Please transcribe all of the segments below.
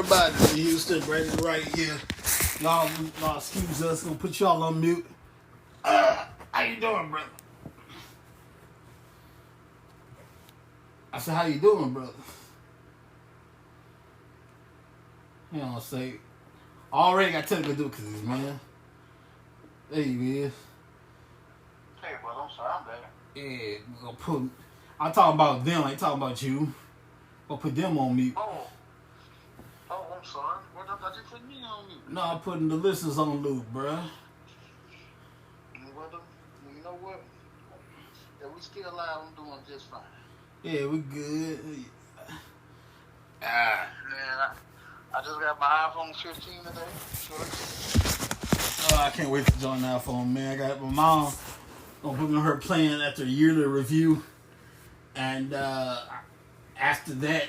everybody in Houston, Brandon right here. Y'all excuse us. Gonna put y'all on mute. How you doing, brother? I said, how you doing, brother? You know, say, already got technical difficulties, man. There you is. Hey, brother, I'm sorry, I'm better. Yeah, we're gonna put. I'm talking about them. I ain't talking about you. Gonna put them on mute. Oh, I'm sorry. What I thought you put me on mute? No, I'm putting the listeners on loop, bruh. Brother, you know what? If we still alive, I'm doing just fine. Yeah, we good. Man, I just got my iPhone 15 today. I can't wait to join the iPhone, man. I got my mom gonna put me on her plan after a yearly review, and after that,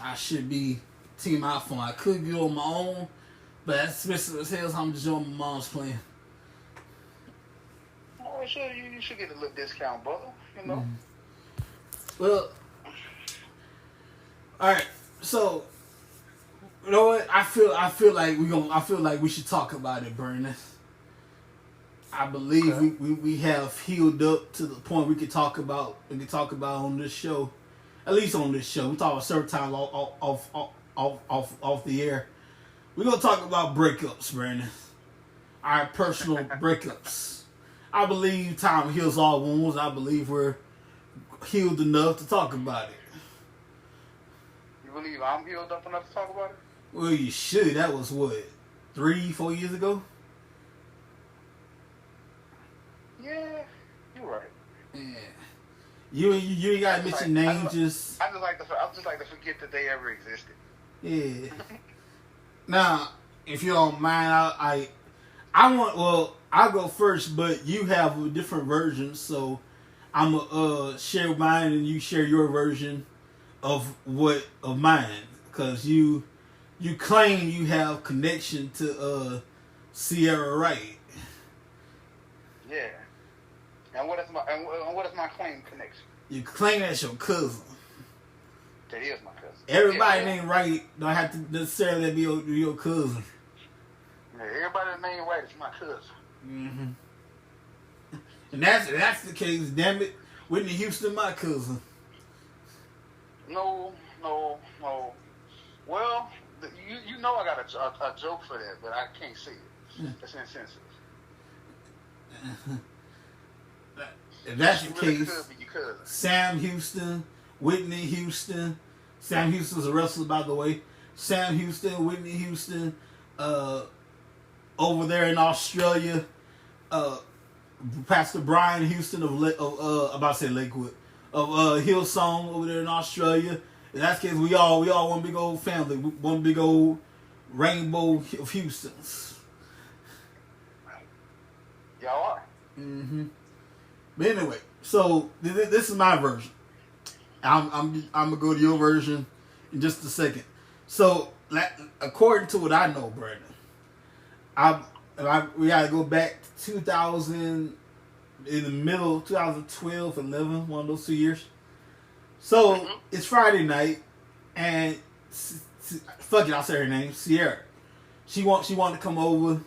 I should be Team iPhone. I could go on my own, but that's expensive as hell, so I'm just joining my mom's plan. Oh, sure, you should get a little discount, brother. You know. Well, all right. So, you know what? I feel like we should talk about it, Brandon. I believe okay. we have healed up to the point we can talk about on this show, at least on this show. We talk about certain times off the air. We're gonna talk about breakups, Brandon. Our personal breakups. I believe time heals all wounds. I believe we're healed enough to talk about it. You believe I'm healed up enough to talk about it? Well, you should. That was what, 3-4 years ago? Yeah, you're right. Yeah. You ain't gotta mention names. I just like to forget that they ever existed. Yeah. Now, if you don't mind, I'll go first, but you have a different version, so I'm gonna share mine and you share your version of mine, because you claim you have connection to Sierra Wright. Yeah. And what is my claim connection? You claim that's your cousin. That is my cousin. Everybody named Wright don't have to necessarily be your cousin. Yeah, everybody named Wright is my cousin. Mm-hmm. And that's the case. Damn it, Whitney Houston, my cousin. No. Well, you know I got a joke for that, but I can't say it. It's insensitive. If that's the really case, could be your cousin. Sam Houston, Whitney Houston. Sam Houston's a wrestler, by the way. Sam Houston, Whitney Houston, over there in Australia, Pastor Brian Houston of Lakewood, of Hillsong over there in Australia. In that case, we all one big old family, one big old rainbow of Houstons. Y'all are. Mm-hmm. But anyway, so this is my version. I'm gonna go to your version in just a second. So, according to what I know, Brandon, we gotta go back to 2000, in the middle of 2012, 11, one of those 2 years. So it's Friday night, and fuck it, I'll say her name, Sierra. She wanted to come over,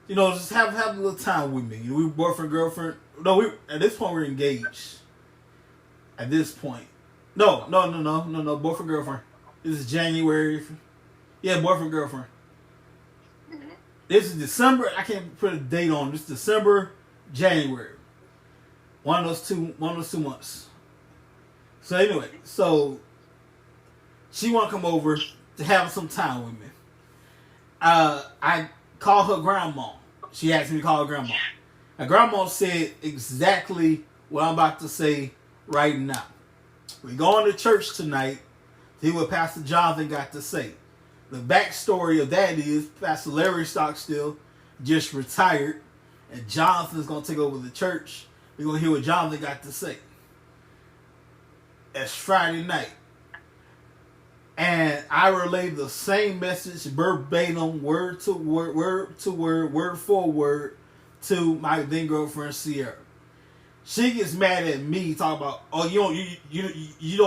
just have a little time with me. We were boyfriend, girlfriend. No, at this point we're engaged. At this point, no, boyfriend, girlfriend. This is January. Yeah, boyfriend, girlfriend. Mm-hmm. This is December. I can't put a date on. This is December, January. One of those two months. So anyway, she want to come over to have some time with me. I called her grandma. She asked me to call her grandma. And grandma said exactly what I'm about to say right now. We're going to church tonight to hear what Pastor Jonathan got to say. The backstory of that is Pastor Larry Stockstill just retired, and Jonathan's going to take over the church. We're going to hear what Jonathan got to say. It's Friday night. And I relayed the same message verbatim, word to word, word for word, to my then girlfriend Sierra. She gets mad at me, talking about, you don't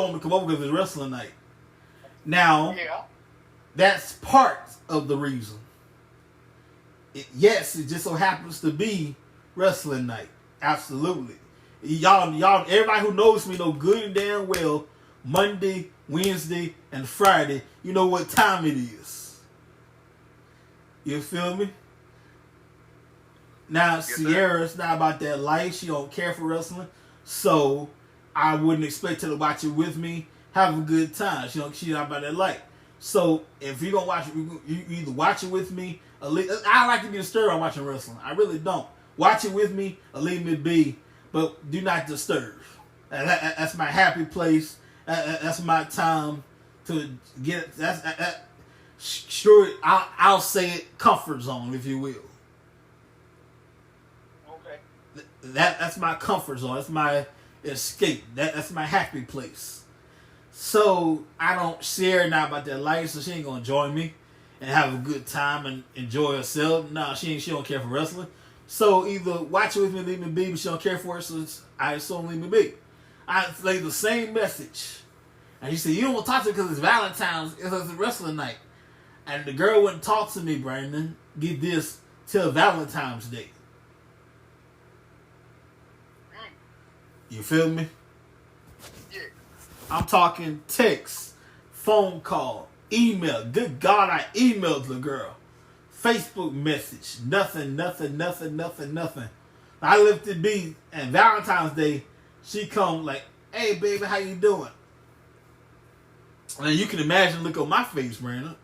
want me to come over because it's wrestling night. Now, yeah. That's part of the reason. Yes, it just so happens to be wrestling night. Absolutely. Y'all, everybody who knows me know good and damn well Monday, Wednesday, and Friday, you know what time it is. You feel me? Now, Yes, Sierra's not about that life. She don't care for wrestling. So, I wouldn't expect her to watch it with me. Have a good time. She's not about that life. So, if you're going to watch it, you either watch it with me. I like to be disturbed while watching wrestling. I really don't. Watch it with me or leave me be. But do not disturb. That's my happy place. That's my time to get. Sure, I'll say it, comfort zone, if you will. Okay. That's my comfort zone. That's my escape. That's my happy place. So I don't share now about that life, so she ain't gonna join me and have a good time and enjoy herself. No, she don't care for wrestling. So either watch it with me, leave me be, but she don't care for it, so I assume leave me be. I play the same message. And she said, you don't want to talk to me because it's Valentine's, it's a wrestling night. And the girl wouldn't talk to me, Brandon, get this, till Valentine's Day. You feel me? Yeah. I'm talking text, phone call, email. Good God, I emailed the girl. Facebook message. Nothing. I left it be, and Valentine's Day, she come like, hey, baby, how you doing? And you can imagine the look on my face, Brandon.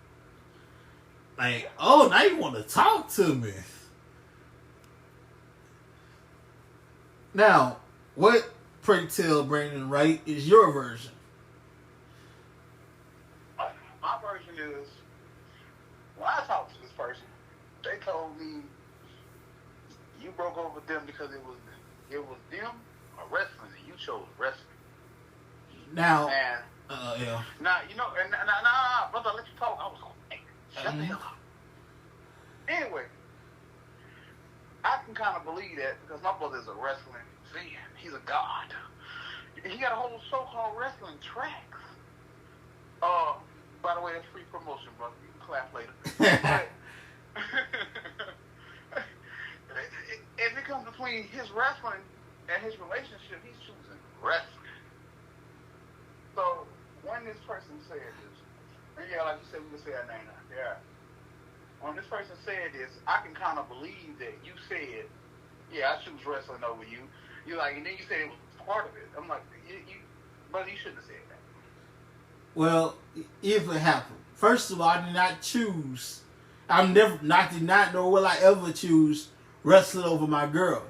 Like, oh, now you want to talk to me. Now, what, pray tell, Brandon, right, is your version? My version is, when I talked to this person, they told me you broke up with them because it was them or wrestling, and you chose wrestling. Now, And yeah. now you know, and nah, brother, I let you talk. I was going, hey, shut the hell up. Anyway, I can kind of believe that because my brother is a wrestling fan. He's a god. He got a whole show called Wrestling Tracks. By the way, that's free promotion, brother. You can clap later. But, if it comes between his wrestling and his relationship, he's choosing wrestling. So when this person said this, and yeah, like you said, we can say her name now. Yeah. When this person said this, I can kind of believe that you said, yeah, I choose wrestling over you. You like, and then you said it was part of it. I'm like, but you shouldn't have said that. Well, if it happened, first of all, I did not choose. I did not nor will I ever choose wrestling over my girl.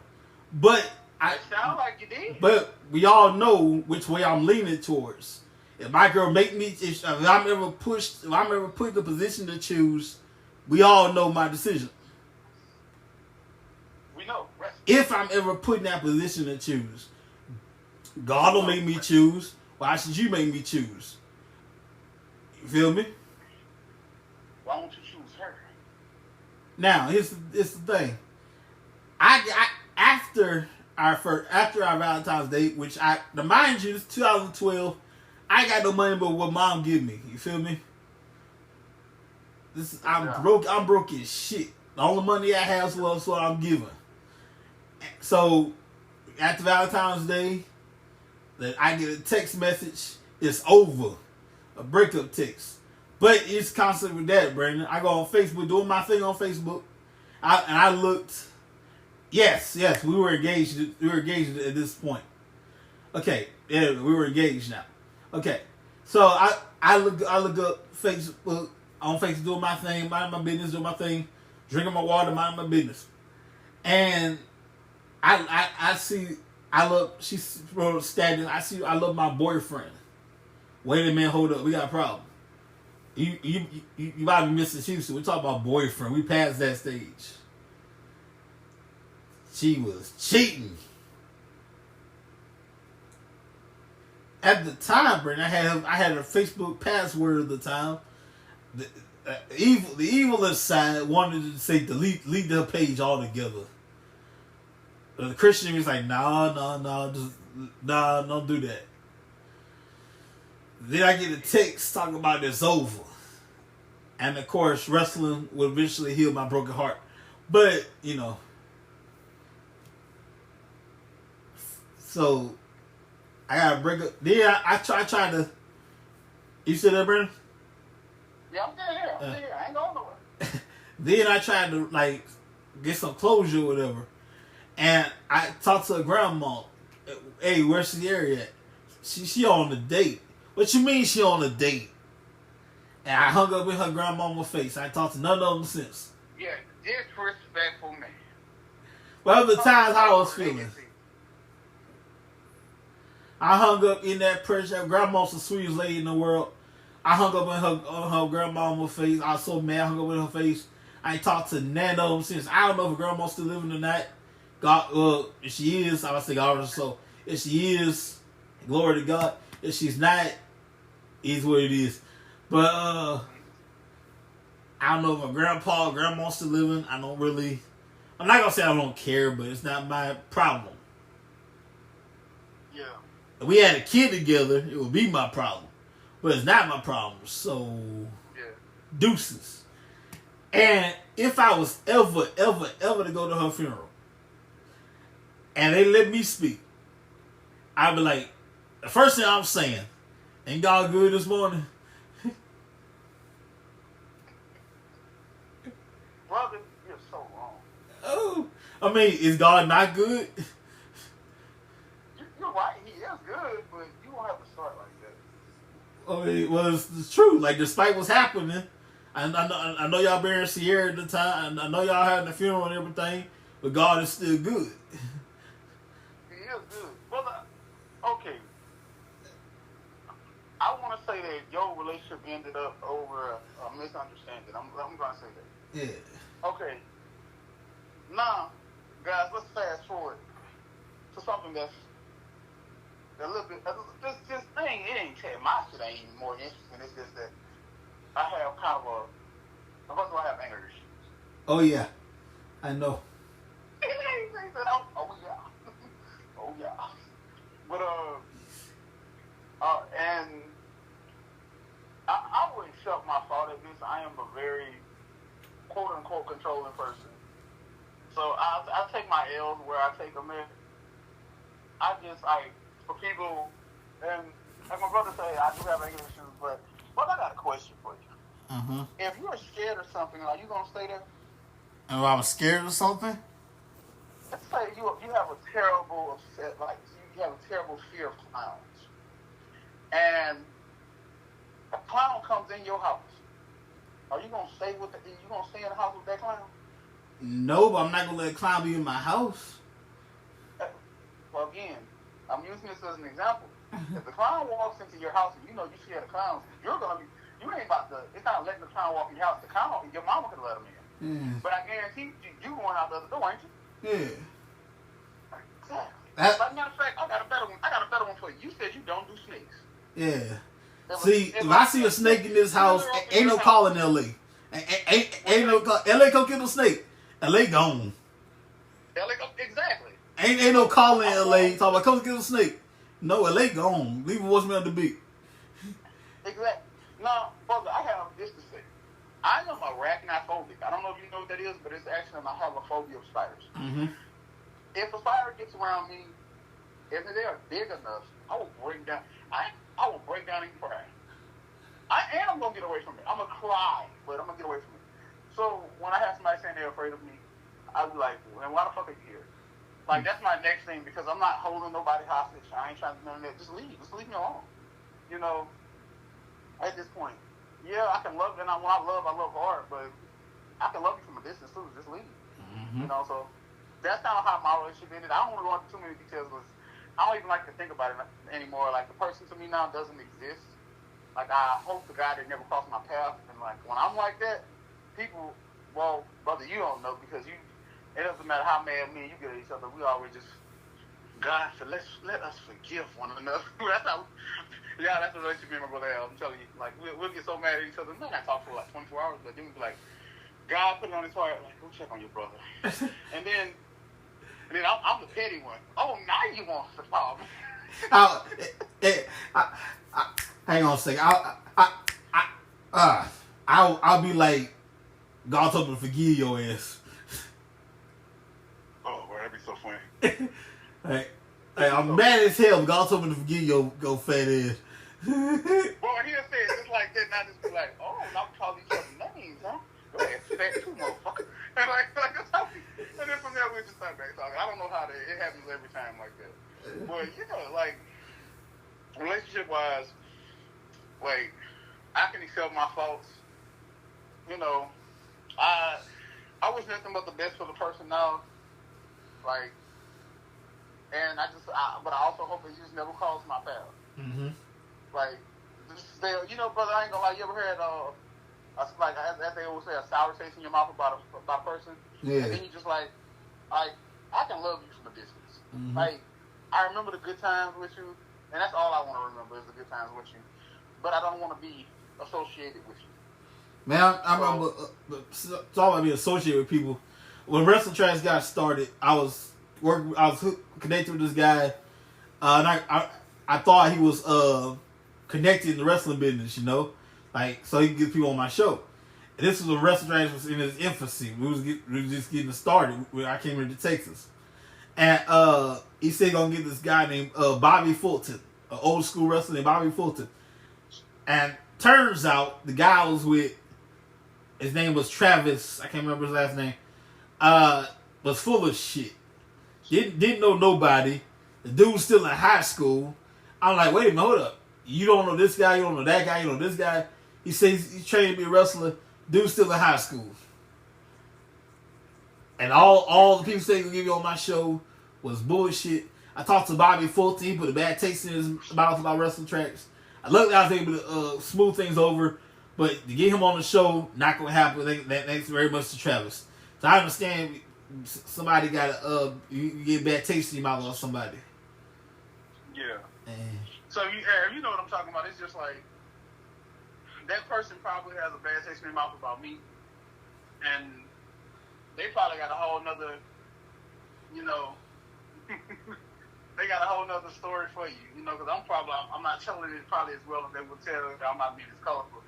But It sounds like you did. But we all know which way I'm leaning towards. If my girl make me, if I'm ever put in the position to choose, we all know my decision. We know. Wrestling. If I'm ever put in that position to choose, God will make me choose. Why should you make me choose? You feel me? Why don't you choose her? Now, here's the thing. After our Valentine's Day, which mind you, this 2012, I got no money but what mom give me. You feel me? I'm broke as shit. The only money I have is what I'm giving. So after Valentine's Day, that I get a text message, it's over. A breakup text. But it's constant with that, Brandon. I go on Facebook, doing my thing on Facebook. I looked. Yes, we were engaged. We were engaged at this point. Okay, yeah, we were engaged now. Okay, so I look up Facebook on Facebook, doing my thing, minding my business, doing my thing, drinking my water, minding my business, and I see she's status. I love my boyfriend. Wait a minute, hold up, we got a problem. You might be missing Houston. We're talking about boyfriend. We passed that stage. She was cheating. At the time, Brent, I had a Facebook password at the time. The evilest side wanted to say delete the page altogether. But the Christian was like, no, don't do that. Then I get a text talking about it's over. And of course, wrestling would eventually heal my broken heart. But, you know, so I gotta break up. Then I try to. You still there, Brandon? Yeah, I'm still here. I'm still here. I ain't going nowhere. Then I tried to like get some closure or whatever, and I talked to her grandma. Hey, where's Sierra at? She on a date. What you mean she on a date? And I hung up in her grandmama's face. I talked to none of them since. Yeah, disrespectful man. Well, the times how I was feeling. I hung up in that person. Grandma's the sweetest lady in the world. I hung up on her grandmama's face. I was so mad. I hung up in her face. I ain't talked to none of them since. I don't know if grandma's still living or not. God, if she is, I would say God. So if she is, glory to God. If she's not, is what it is. But I don't know if my grandma's still living. I'm not gonna say I don't care, but it's not my problem. Yeah. If we had a kid together, it would be my problem. But it's not my problem. So deuces. And if I was ever to go to her funeral and they let me speak, I'd be like, the first thing I'm saying, ain't God good this morning? Brother, you're so wrong. Oh, I mean, is God not good? You're right, he is good, but you don't have to start like that. I mean, well, it's true. Like, despite what's happening, I know y'all burying Sierra at the time, I know y'all having the funeral and everything, but God is still good. He is good. Brother, okay. I want to say that your relationship ended up over a misunderstanding. I'm going to say that. Yeah. Okay. Now, guys, let's fast forward to something that's a little bit. This thing, it ain't my shit ain't even more interesting. It's just that I have kind of first of all, I have anger issues. Oh yeah, I know. Oh yeah, oh yeah. But and I would accept my fault at this. I am a very quote unquote controlling person. So I take my L's where I take them in. I just for people, and like my brother said, I do have anger issues, but I got a question for you. Uh-huh. If you're scared of something, are you gonna stay there? And if I'm scared of something? Let's say you have a terrible you have a terrible fear of clowns, and a clown comes in your house. Are you gonna stay in the house with that clown? No, but I'm not gonna let a clown be in my house. Well, again, I'm using this as an example. If the clown walks into your house and you know you scared of clowns, you ain't about to. It's not letting the clown walk in your house. The clown, your mama could let him in. Yeah. But I guarantee you going out the other door, ain't you? Yeah. Exactly. As a matter of fact, I got a better one for you. You said you don't do snakes. Yeah. If I see a snake in this house, ain't no calling LA. Ain't no call. LA come get no snake. LA gone. Exactly. Ain't no calling LA. Talking about come get a snake. No, LA gone. Leave a voicemail at the beat. Exactly. Now, brother, I have this to say. I am arachnophobic. I don't know if you know what that is, but it's actually I have a phobia of spiders. Mm-hmm. If a spider gets around me, if they are big enough, I will break down. I will break down and cry. I'm gonna get away from it. I'm gonna cry, but I'm gonna get away from it. So when I have somebody saying they're afraid of me, I be like, "Man, why the fuck are you here?" Like that's my next thing because I'm not holding nobody hostage. I ain't trying to do none of that. Just leave. Just leave me alone. You know. At this point, yeah, I can love, and when I love hard, but I can love you from a distance too. Just leave. Mm-hmm. You know, so that's kind of how my relationship ended. I don't want to go into too many details because I don't even like to think about it anymore. Like the person to me now doesn't exist. Like I hope the guy that never crossed my path, and like when I'm like that, people, well, brother, you don't know because it doesn't matter how mad me and you get at each other. We always just God said, let us forgive one another. That's how. Yeah, that's the relationship me and my brother have. I'm telling you, like we'll get so mad at each other. We might not talk for like 24 hours, but then we'll be like, God put it on his heart, like go check on your brother. and then I'm the petty one. Oh, now you want the problem. Hang on a second. I I'll be like, God told me to forgive your ass. Oh, well, that'd be so funny. Like I'm mad as hell. God told me to forgive your fat ass. Boy, he'll say it just like that, not just be like, oh, I'm calling each other names, huh? Go ahead, fat too, motherfucker. And that's how and then from there we just start back talking. I don't know how it happens every time like that. But like relationship wise, like I can accept my faults. I wish nothing but the best for the person now. Like, and but I also hope it just never crosses my path. Mm-hmm. Like, just stay, brother, I ain't gonna lie, you ever heard like as they always say, a sour taste in your mouth about a person? Yeah. And then you just like I can love you from a distance. Mm-hmm. Like, I remember the good times with you, and that's all I want to remember is the good times with you. But I don't want to be associated with you. Man, I remember it's all about being associated with people. When Wrestling Tracks got started, I was connected with this guy, and I thought he was connected in the wrestling business, like so he could get people on my show. And this was when Wrestling Tracks was in its infancy. We was just getting started when I came here to Texas, and he said he gonna get this guy named Bobby Fulton, an old school wrestler named Bobby Fulton, and turns out the guy I was with, his name was Travis. I can't remember his last name. Was full of shit. Didn't know nobody. The dude was still in high school. I'm like, wait a minute, hold up. You don't know this guy, you don't know that guy, you don't know this guy. He says he's trained to be a wrestler. Dude's still in high school. And all the people say he could give you on my show was bullshit. I talked to Bobby Fulton. He put a bad taste in his mouth about Wrestling Tracks. I luckily I was able to smooth things over. But to get him on the show, not going to happen. Thanks very much to Travis. So I understand somebody got to you get a bad taste in your mouth on somebody. Yeah. And so you know what I'm talking about. It's just like that person probably has a bad taste in their mouth about me, and they probably got a whole nother, they got a whole nother story for you, because I'm not telling it probably as well as they would tell it. I'm not being as colorful,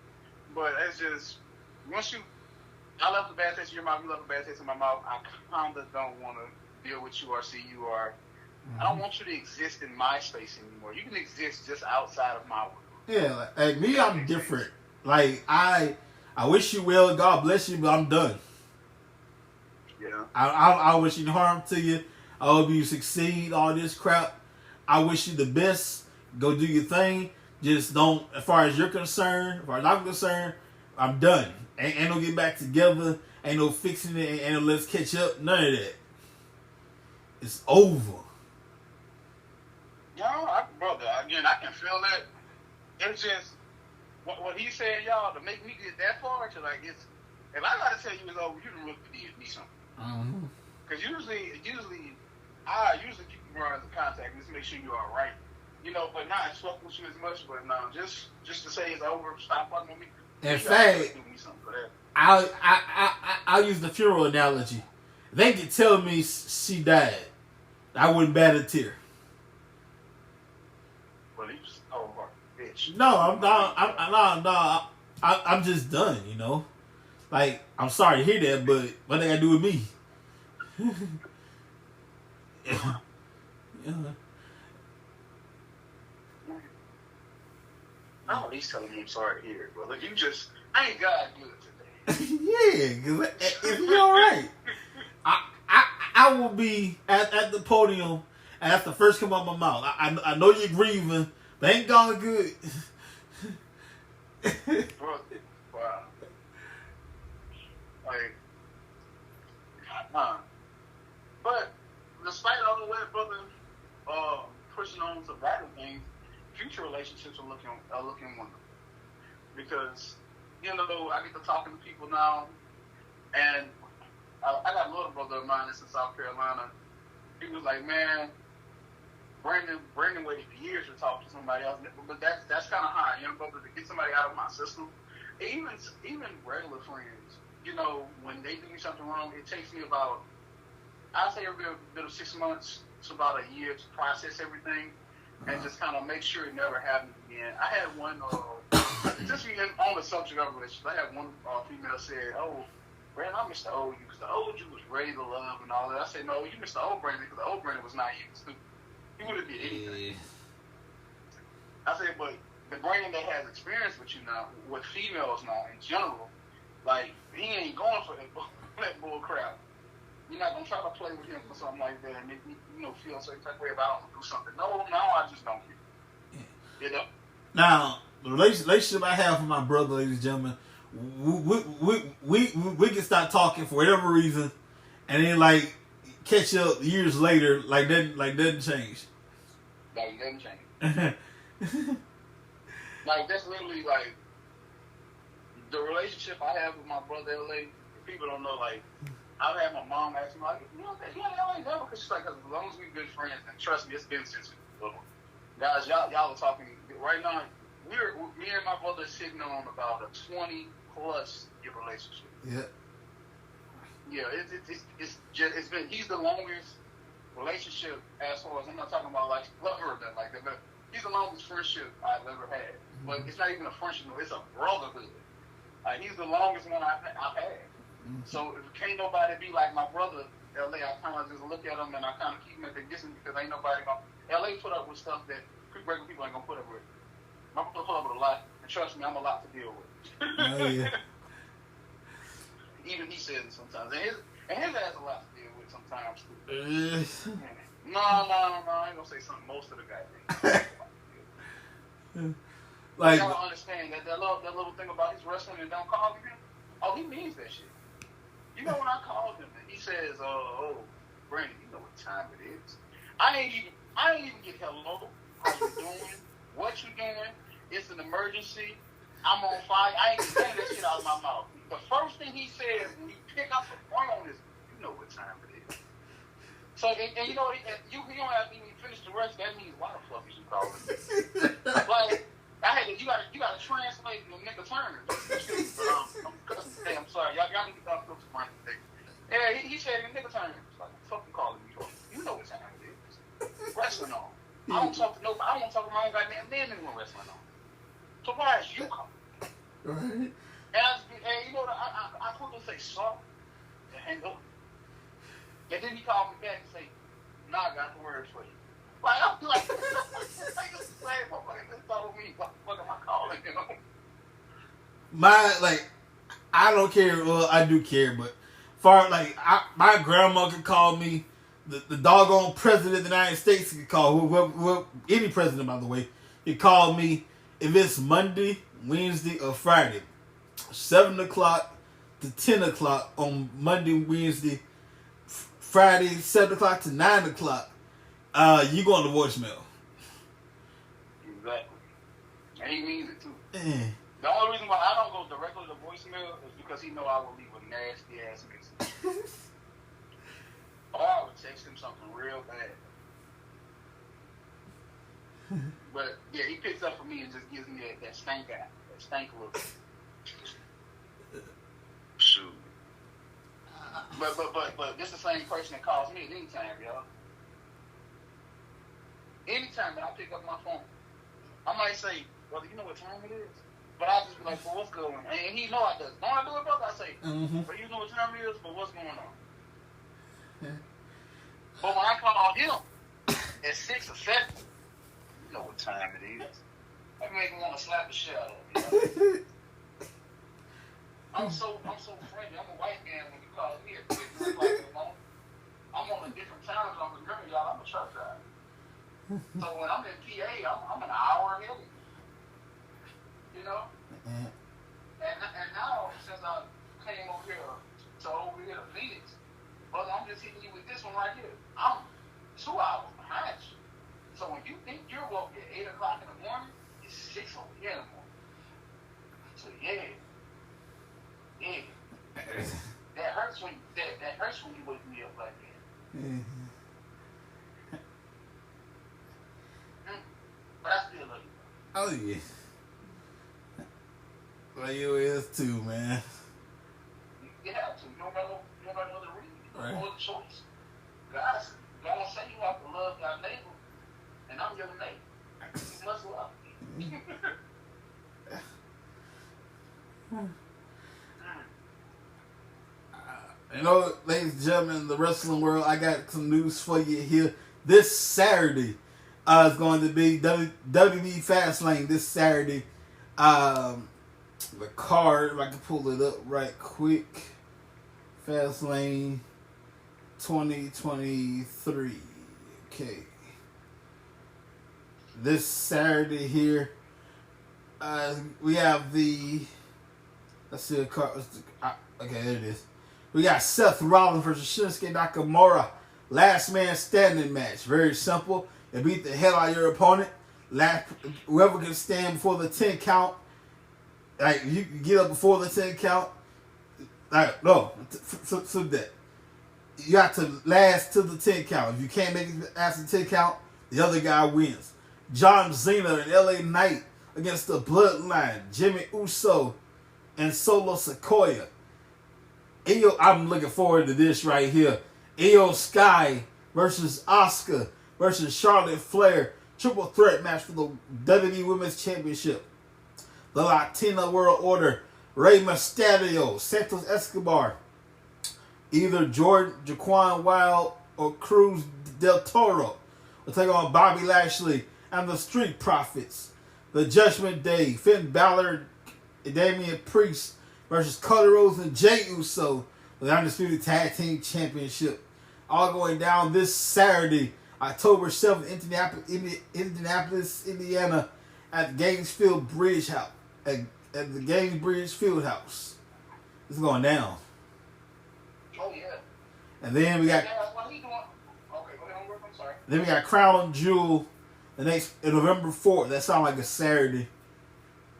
but it's just I left a bad taste in your mouth, you left a bad taste in my mouth. I kind of don't want to deal with you or see you or. Mm-hmm. I don't want you to exist in my space anymore. You can exist just outside of my world. Yeah, like me, I'm different. Like I wish you well, God bless you, but I'm done. Yeah. I wish you harm to you. I hope you succeed. All this crap. I wish you the best. Go do your thing. Just don't. As far as you're concerned, as far as I'm concerned, I'm done. Ain't no getting back together. Ain't no fixing it. Ain't no let's catch up. None of that. It's over. Brother, again, I can feel that. It's just what he said, y'all, to make me get that far. To like, if I gotta tell you it's over, you really did me something. Because usually I keep you running as a contact and just make sure you're all right. But not fuck with you as much. But no, just to say it's over, stop fucking with me. In fact, I'll use the funeral analogy. They could tell me she died, I wouldn't bat a tear. Well, he was over, bitch. No, I'm not. I'm just done. Like I'm sorry to hear that, but what they got to do with me? Oh, he's telling me I'm sorry to hear it, brother. I ain't God good today. Yeah, because if you're all right, I will be at the podium, and that's the first come out my mouth. I know you're grieving, but ain't God good. Brother, wow. Like, but despite all of that, brother, pushing on to brighter things, future relationships are looking wonderful. Because, I get to talking to people now, and I got a little brother of mine that's in South Carolina. He was like, man, Brandon waited for years to talk to somebody else, but that's kind of high, brother, to get somebody out of my system. Even regular friends, when they do something wrong, it takes me about, I'd say every bit of 6 months to about a year to process everything and just kind of make sure it never happens again. I had one Just being on the subject of relationships, I had one female said, "Oh, Brandon, I miss the old you because the old you was ready to love and all that." I said, "No, you miss the old Brandon because the old Brandon was naive and stupid. He would have did anything." I said, "But the Brandon that has experience with you now, with females now in general, like he ain't going for that bull crap. You're not gonna try to play with him for something like that and make me, feel a certain type of way about him do something. No, I just don't care. You know." Now, the relationship I have with my brother, ladies and gentlemen, we can start talking for whatever reason, and then like catch up years later, doesn't change. Like it doesn't change. Like that's literally like the relationship I have with my brother LA. People don't know. Like I've had my mom ask me like, LA never, because she's like, as long as we're good friends, and trust me, it's been since we were little. Guys, y'all are talking right now. Me and my brother are sitting on about a 20+ year relationship. Yeah. Yeah, it's been, he's the longest relationship as far as, I'm not talking about like lover or like that, but he's the longest friendship I've ever had. Mm-hmm. But it's not even a friendship, it's a brotherhood. Like he's the longest one I've had. Mm-hmm. So if can't nobody be like my brother, LA, I kind of just look at him and I kind of keep him at the distance because ain't nobody gonna, LA put up with stuff that regular people ain't gonna put up with. My brother put up with a lot, and trust me, I'm a lot to deal with. Oh yeah. Even he says it sometimes, and his ass a lot to deal with sometimes too. No, I ain't gonna say something. Most of the guys. Like y'all understand that little thing about his wrestling and don't call him. Oh, he means that shit. You know when I called him and he says, "Oh, Brandon, you know what time it is." I ain't even get hello. How you doing? What you doing? It's an emergency. I'm on fire. I ain't saying that shit out of my mouth. The first thing he says when you pick up the phone is, "You know what time it is." So, and you know, you don't have to even finish the rest. That means why the fuck is you calling me? Like, you gotta translate the nigga turn. I'm sorry, y'all need to stop looking for my thing. Yeah, he said the nigga turn. Like, fucking calling me for. You know what time it is. Wrestling on. I don't talk to nobody. I don't talk to my own goddamn man anymore wrestling on. So why is you calling? Right. And you know, I quickly say sorry and hang up. And then he called me back and say, "Nah, I got the words for you." Like, I'm like, I just say, motherfucker, just told me, what the fuck am I calling him? I don't care. Well, I do care, but my grandma could call me. The doggone president of the United States could call any president, by the way. He called me if it's Monday, Wednesday, or Friday, 7:00 to 10:00 on Monday, Wednesday, Friday, 7:00 to 9:00. You go on the voicemail. Exactly, and he means it too. The only reason why I don't go directly to voicemail is because he know I will leave a nasty ass message. Or I would text him something real bad. But yeah, he picks up for me and just gives me that stank eye, that stank look. Shoot. But this is the same person that calls me at any time, y'all. Anytime that I pick up my phone, I might say, "Brother, you know what time it is?" But I'll just be like, "Well, what's going on?" And he know I does. Don't I do it, brother? I say, "But you know what time it is, but what's going on?" But when I call him at 6 or 7, you know what time it is. I make him want to slap the shit out of me. I'm so friendly. I'm a white man when you call me at 6 o'clock. I'm on a different time zone. Remember, y'all, I'm a truck driver. So when I'm in PA, I'm an hour ahead. You know? And now, since I came over here to Phoenix, but I'm just hitting you with this one right here. I'm 2 hours behind you. So when you think you're woke at 8 o'clock in the morning, it's 6 over here in the morning. So yeah. That hurts when you wake me up like that. But I still love you. Oh yeah. Well, you is too, man. You have to. No matter the reason, right. No other choice. God say you have to love thy neighbor, and I'm your neighbor. You must love me. You know, ladies and gentlemen, in the wrestling world, I got some news for you here. This Saturday is going to be WWE Fastlane this Saturday. The card, if I can pull it up right quick. Fastlane 2023. Okay. This Saturday here, we have the... Let's see the card. Okay, there it is. We got Seth Rollins versus Shinsuke Nakamura. Last man standing match. Very simple. You beat the hell out of your opponent. Whoever can stand before the 10 count. Like, you get up before the 10 count. Like, no. Flip that. You have to last to the 10 count. If you can't make it past the 10 count, the other guy wins. John Cena and LA Knight against the Bloodline. Jimmy Uso and Solo Sikoa. I'm looking forward to this right here. Io Sky versus Asuka versus Charlotte Flair. Triple threat match for the WWE Women's Championship. The Latina World Order. Rey Mysterio, Santos Escobar. Either Jaquan Wild or Cruz del Toro will take on Bobby Lashley and the Street Profits. The Judgment Day. Finn Balor and Damian Priest versus Cody Rhodes and Jey Uso for the Undisputed Tag Team Championship. All going down this Saturday, October 7th, Indianapolis, Indiana, at the Gainesfield Bridge House. At the Gainesbridge Fieldhouse. It's going down. Oh, yeah. And then we got... Yeah, that's what he doing. Okay, go ahead, I'm sorry. Then we got Crown Jewel November 4th. That sounds like a Saturday.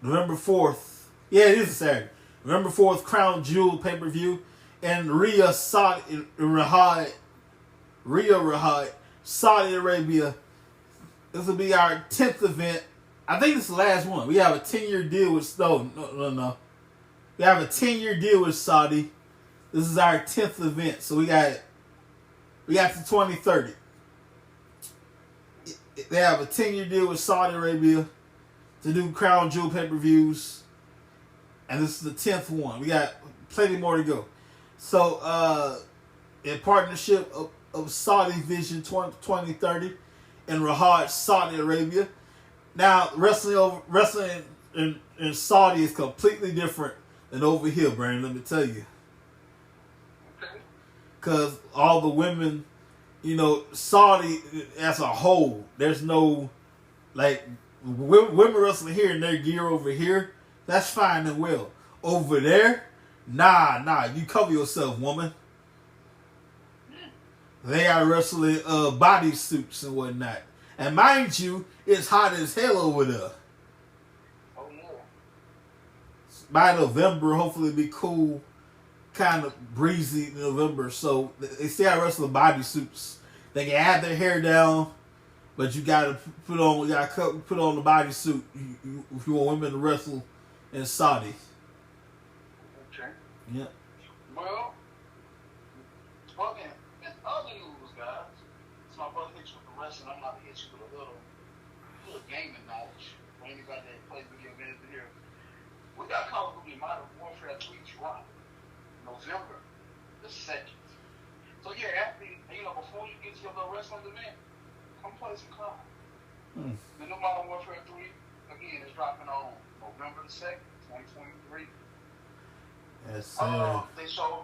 November 4th. Yeah, it is a Saturday. November 4th, Crown Jewel pay-per-view. And Riyadh, Saudi Arabia. This will be our 10th event. I think this is the last one. We have a 10-year deal with... No. We have a 10-year deal with Saudi. This is our 10th event. So we got to 2030. They have a 10-year deal with Saudi Arabia to do Crown Jewel pay-per-views. And this is the 10th one. We got plenty more to go. So, in partnership of Saudi Vision 2030 and Riyadh, Saudi Arabia. Now, wrestling in Saudi is completely different than over here, Brandon, let me tell you. Because all the women, Saudi as a whole, there's no, women wrestling here in their gear over here, that's fine and well. Over there, nah, you cover yourself, woman. They are wrestling bodysuits and whatnot. And mind you, it's hot as hell over there. Oh, yeah. By November, hopefully it'll be cool, kind of breezy in November. So they still have wrestling bodysuits. They can have their hair down, but you gotta put on the bodysuit if you want women to wrestle in Saudi. Okay. Yeah. Well, again, in other news, guys, so my brother hit you with the wrestling, I'm about to hit you with a little gaming knowledge for anybody that plays video games in here. We got Call of Duty Modern Warfare 3 drop November the 2nd. So yeah, before you get to your little wrestling event, come play some COD. The new Modern Warfare 3, again, is dropping on November the 2nd, 2023. Yes, they show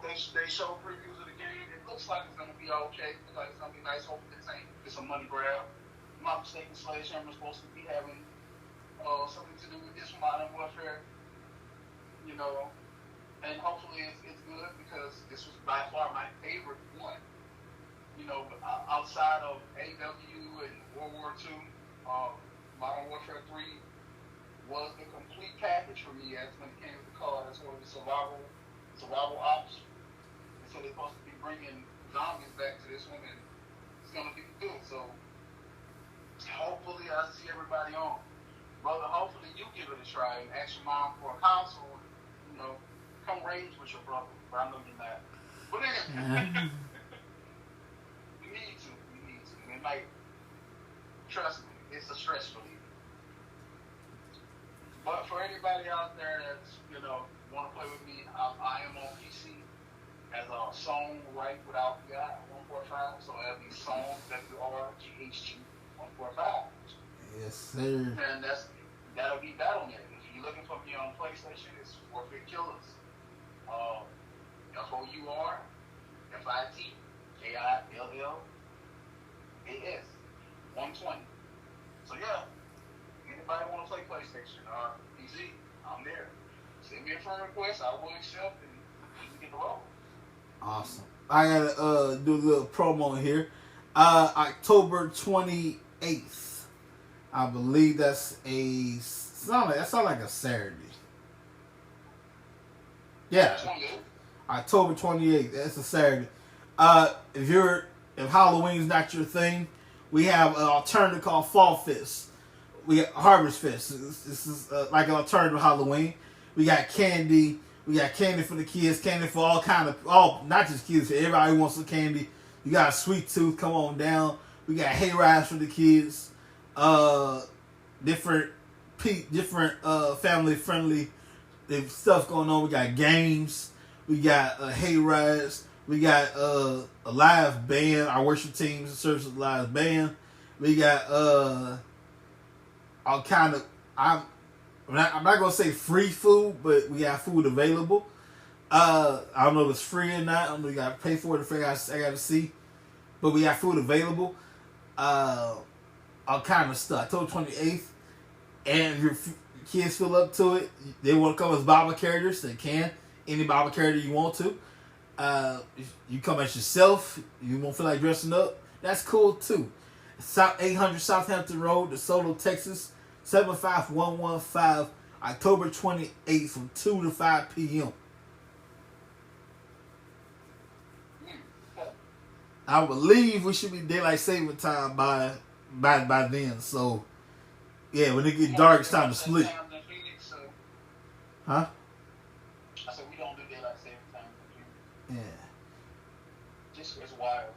previews of the game. It looks like it's gonna be okay. It looks like it's gonna be nice. Hopefully it's a money grab. If I'm not mistaken, Sledgehammer is supposed to be having something to do with this Modern Warfare. And hopefully it's good because this was by far my favorite one. Outside of AW and World War II, Modern Warfare 3 was the complete package for me as when it came to the card. That's one of the survival ops. And so they're supposed to be bringing zombies back to this one, and it's gonna be good. So hopefully I see everybody on. Brother, hopefully you give it a try and ask your mom for a console. Come range with your brother, but I know you're not. But anyway, we need to. It might, trust me, it's a stress reliever. But for anybody out there that's, you want to play with me, I am on PC as a song right without the I 145. So that'll be song WRGHT 145. Yes, sir. And that'll be Battle.net. If you're looking for me on PlayStation, it's Forfeit Killers. FOURFITKILLAS 120. So yeah, anybody want to play PlayStation or PC, I'm there. Send me a friend request, I will accept, and we can get the roll. Awesome. I gotta do a little promo here. October 28th. I believe that's that sounds like a Saturday. Yeah. October 28th. That's a Saturday. If Halloween's not your thing, we have an alternative called Fall Fest. We got Harvest Fest. This is like an alternative to Halloween. We got candy. We got candy for the kids, candy for not just kids, for everybody who wants some candy. You got a Sweet Tooth, come on down. We got hay rides for the kids. Different family friendly stuff going on. We got games. We got hay rides. We got a live band. Our worship team serves as a live band. We got all kind of. I'm not gonna say free food, but we got food available. I don't know if it's free or not. I don't know if you gotta pay for it. I gotta see, but we got food available. All kind of stuff. October 28th, and if your kids feel up to it, they want to come as Bible characters. They can. Any Bible character you want to. If you come as yourself. You won't feel like dressing up. That's cool too. 800 Southampton Road, DeSoto, Texas. 75115, October 28th from 2 to 5 p.m. I believe we should be daylight saving time by then. So, yeah, when it get dark, it's time to split. Huh? I said we don't do daylight saving time. Yeah. Just it's wild.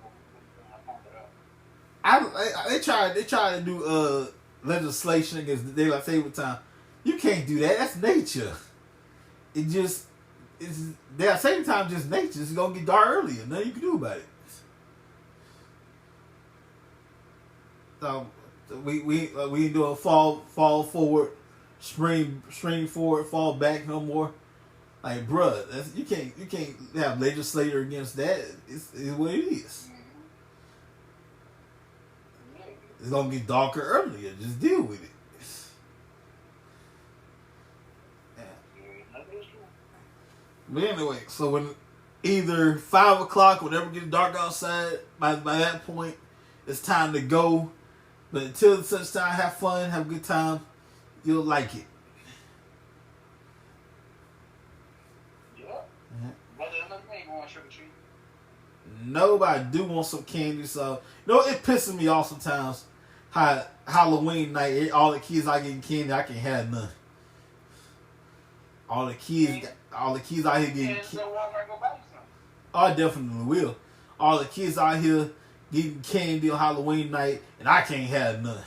They try to do legislation against daylight saving time. You can't do that. That's nature. It's daylight saving time. Just nature. It's gonna get dark earlier. Nothing you can do about it. So we do a fall forward, spring forward, fall back no more. Like, bruh, you can't have legislator against that. It's what it is. It's gonna get darker earlier. Just deal with it. Yeah. But anyway, so when either 5 o'clock, whenever it gets dark outside, by that point, it's time to go. But until such time, have fun, have a good time. You'll like it. No, but I do want some candy. So, it pisses me off sometimes. How Halloween night, all the kids are getting candy, I can't have none. All the kids out here getting candy. Oh, I definitely will. All the kids out here getting candy on Halloween night, and I can't have none.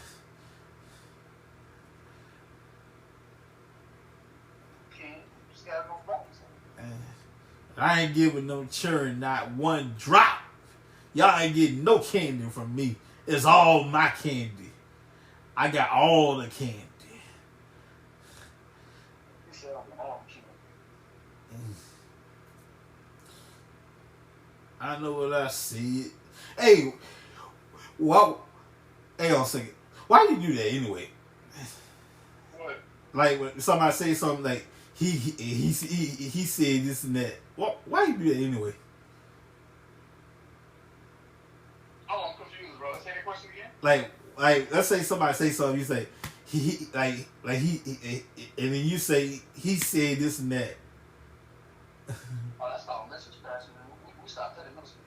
I ain't giving no children not one drop. Y'all ain't getting no candy from me. It's all my candy. I got all the candy. I know what I see. Hey, hang on a second. Why you do that anyway? What? Like when somebody say something like he said this and that. Why you do that anyway? Oh, I'm confused, bro. Say that question again. Like let's say somebody say something, you say he and then you say he said this and that. Oh, that's called message passing. We stopped that in middle school.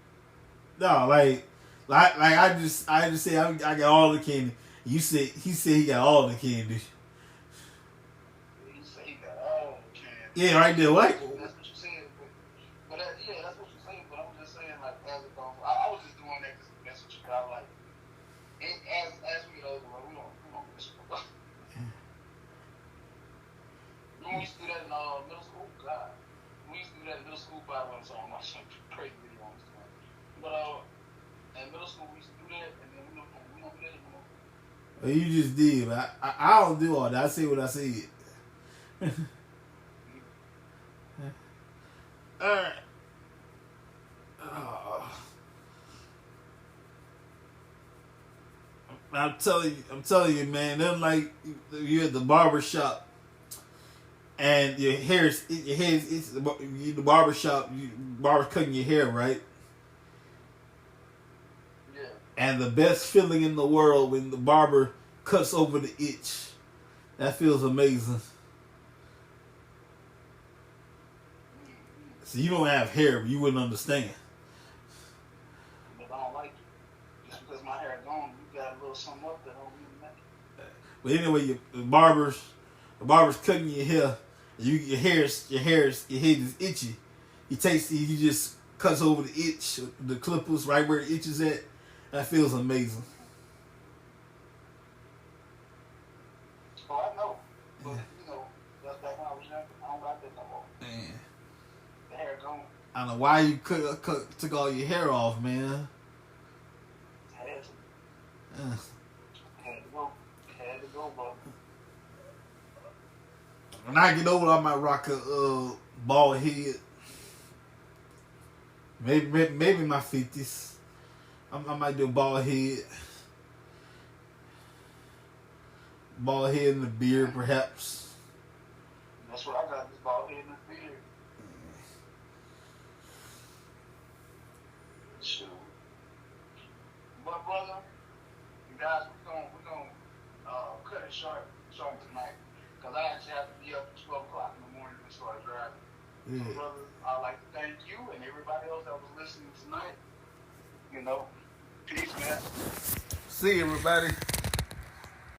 No, like I just say I got all the candy. He said he got all the candy. He said he got all the candy. Yeah, right there. What? That's what you said. But yeah, that's what you saying. But I'm just saying, like, as it goes, I was just doing that because that's what you got. Like, as we get older, we don't miss it. You used to do that in middle school, God. Well, you just did. But I don't do all that. I say what I said. All right. I'm telling you, man. Them like you're at the barber shop, and it's the barber shop. Barber's cutting your hair, right? Yeah. And the best feeling in the world when the barber cuts over the itch. That feels amazing. So you don't have hair, but you wouldn't understand. But I don't like it. Just because my hair gone, you got a little something up that don't even matter. But anyway, the barber's cutting your hair. Your hair is itchy. He just cuts over the itch, the clippers right where the itch is at. That feels amazing. Oh, I know. But, that's back when I was young. I don't like that no more. Man, The hair gone. I don't know why you took all your hair off, man. Had to. Uh, Had to go, bro. When I get older, I might rock a bald head. Maybe in my 50s. I might do a bald head. Bald head and a beard, perhaps. That's what I got, this bald head and this beard. Shoot. But brother, you guys, we're gonna cut it short tonight. Because I actually have to be up at 12 o'clock in the morning to start driving. Yeah. So brother, I'd like to thank you and everybody else that was listening tonight. Peace, man. See you, everybody.